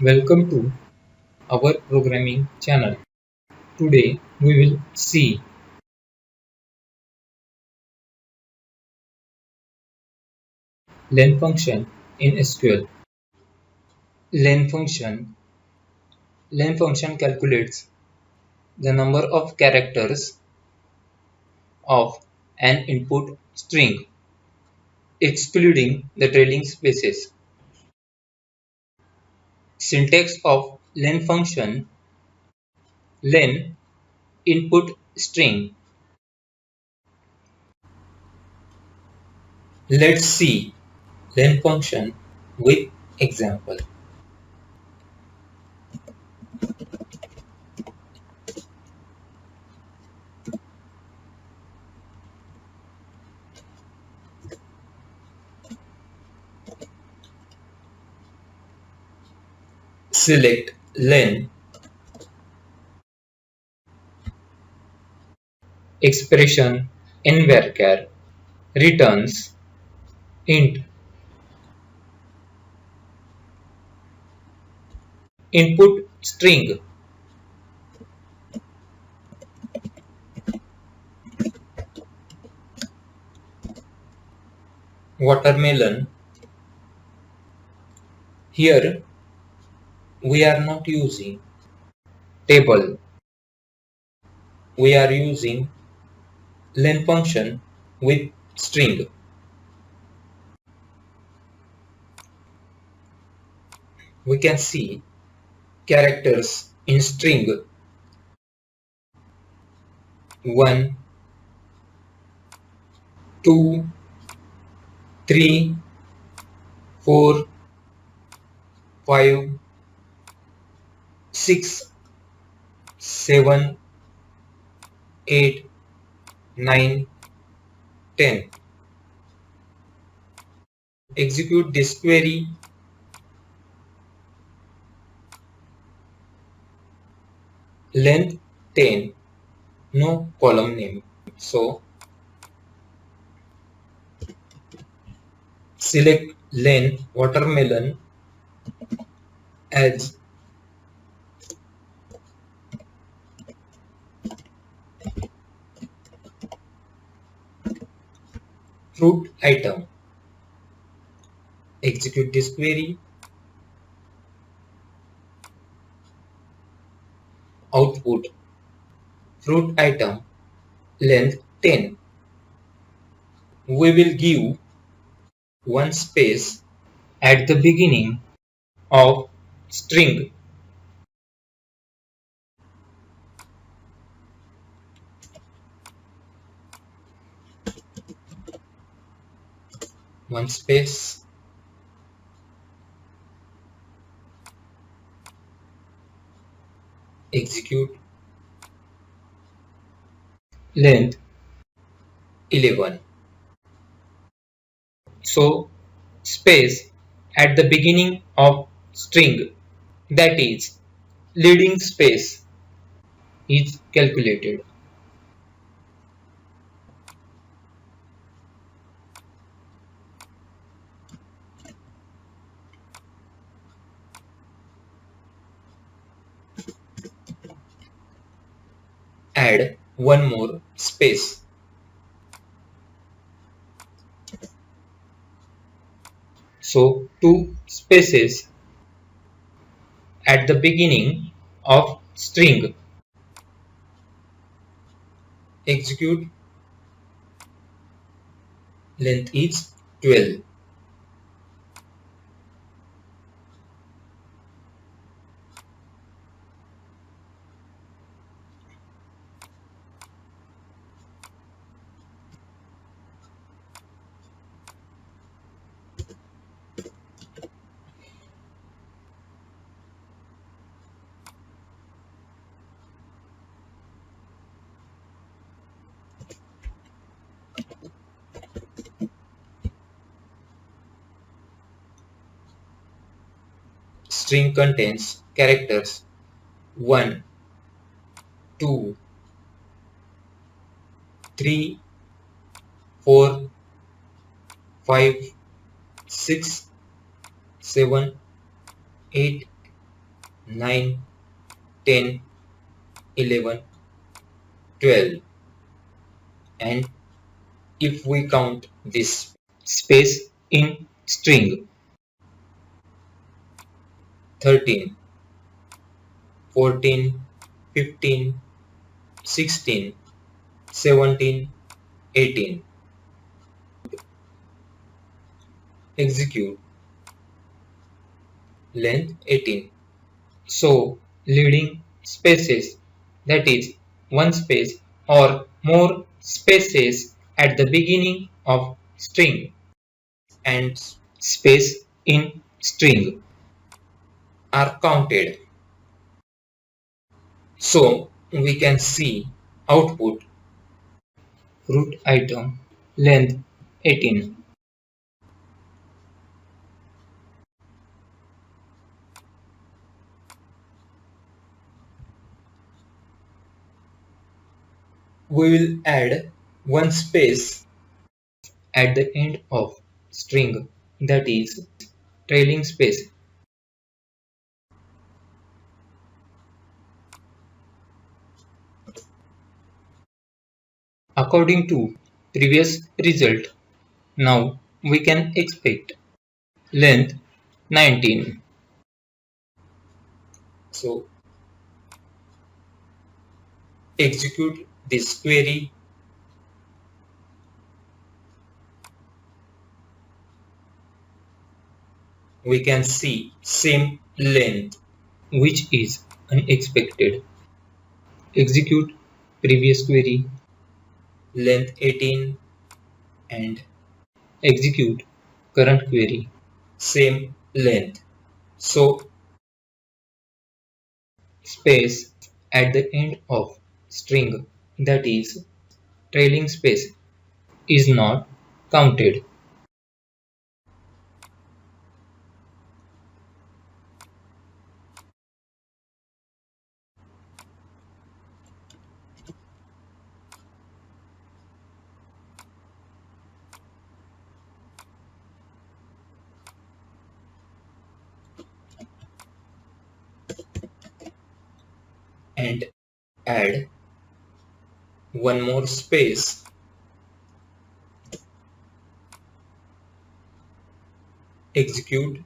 Welcome to our programming channel. Today we will see LEN function in SQL. LEN function LEN function calculates the number of characters of an input string, excluding the trailing spaces. Syntax of LEN function: len input string. Let's see LEN function with example. Select len expression in varchar returns int input string. Watermelon. Here we are not using table, we are using len function with string. We can see characters in string 1, 2, 3, 4, 5, 6, 7, 8, 9, 10. Execute this query. Length 10, no column name. So select len watermelon as fruit item. Execute this query. Output fruit item length 10. We will give one space at the beginning of string. One space. Execute. Length 11. So space at the beginning of string, that is leading space, is calculated. Add one more space. So two spaces at the beginning of string. Execute. Length is 12. String contains characters 1, 2, 3, 4, 5, 6, 7, 8, 9, 10, 11, 12. And if we count this space in string, 13, 14, 15, 16, 17, 18. Execute length 18. So leading spaces, that is one space or more spaces at the beginning of string and space in string are counted. So we can see output root item length 18. We will add one space at the end of string, that is trailing space. According to previous result, now we can expect length 19. So execute this query. We can see same length, which is unexpected. Execute previous query, length 18, and execute current query, same length. So space at the end of string, that is trailing space, is not counted. And add one more space. Execute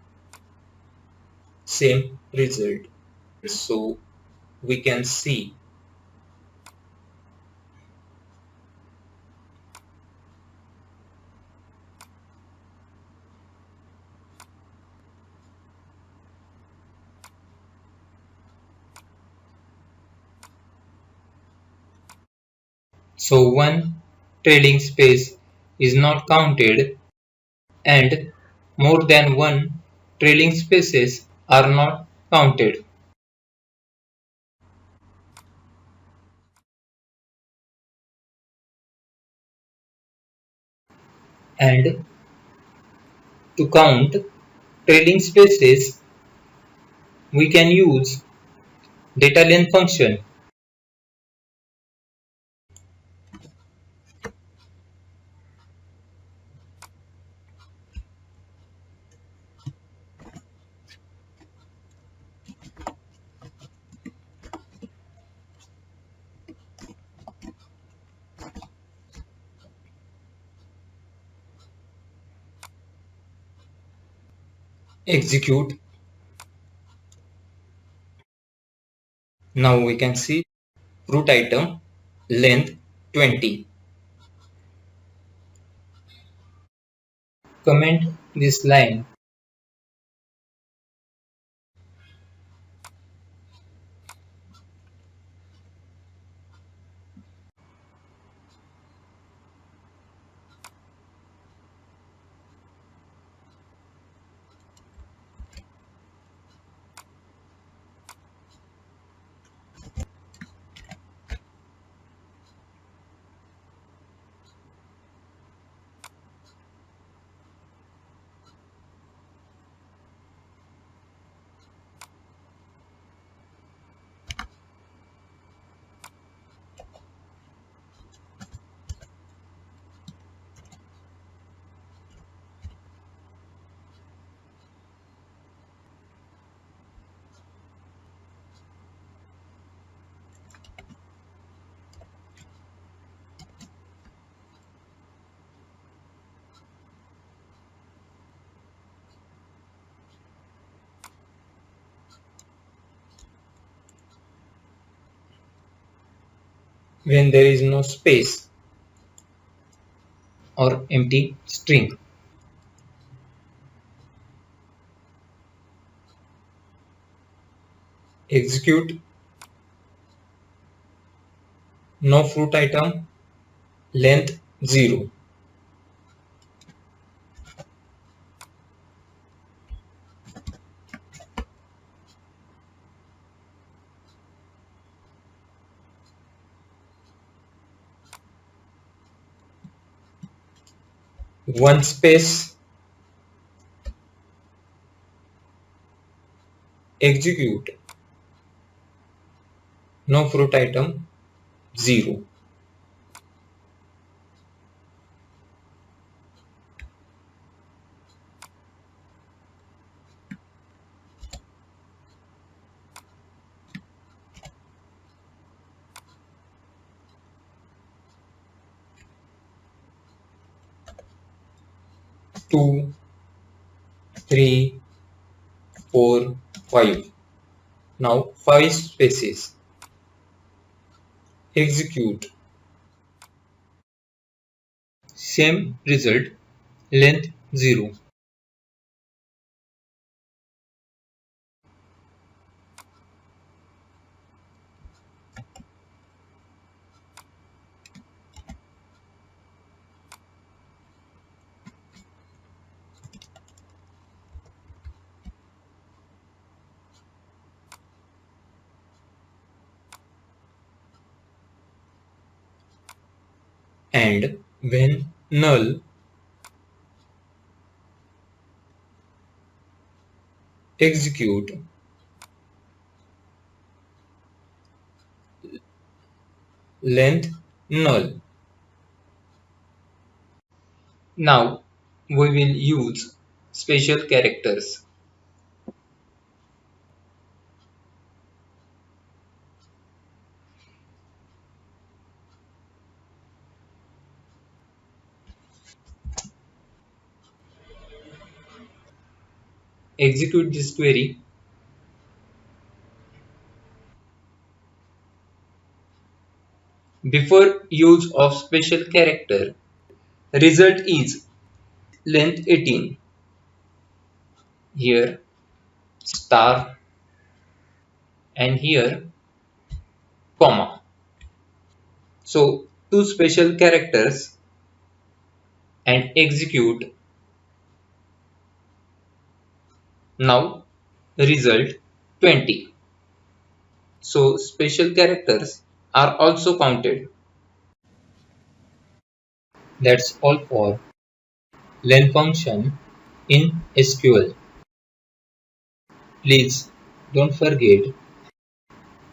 same result. So we can see so one trailing space is not counted and more than one trailing spaces are not counted. And to count trailing spaces, we can use data len function. Execute. Now we can see root item length 20. Comment this line. when there is no space or empty string. Execute no fruit item, length 0. One space, execute no fruit item 0. 2, 3, 4, 5. Now 5 spaces, execute same result, length 0. 'And when null, execute length null. Now we will use special characters. Execute this query. Before use of special character, result is length 18. Here star and here comma. So two special characters and execute. Now result 20. So special characters are also counted. That's all for LEN function in SQL. Please don't forget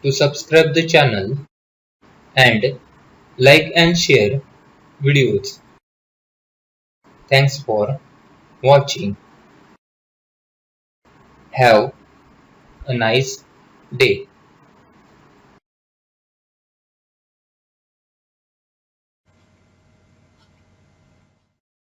to subscribe the channel and like and share videos. Thanks for watching. Have a nice day.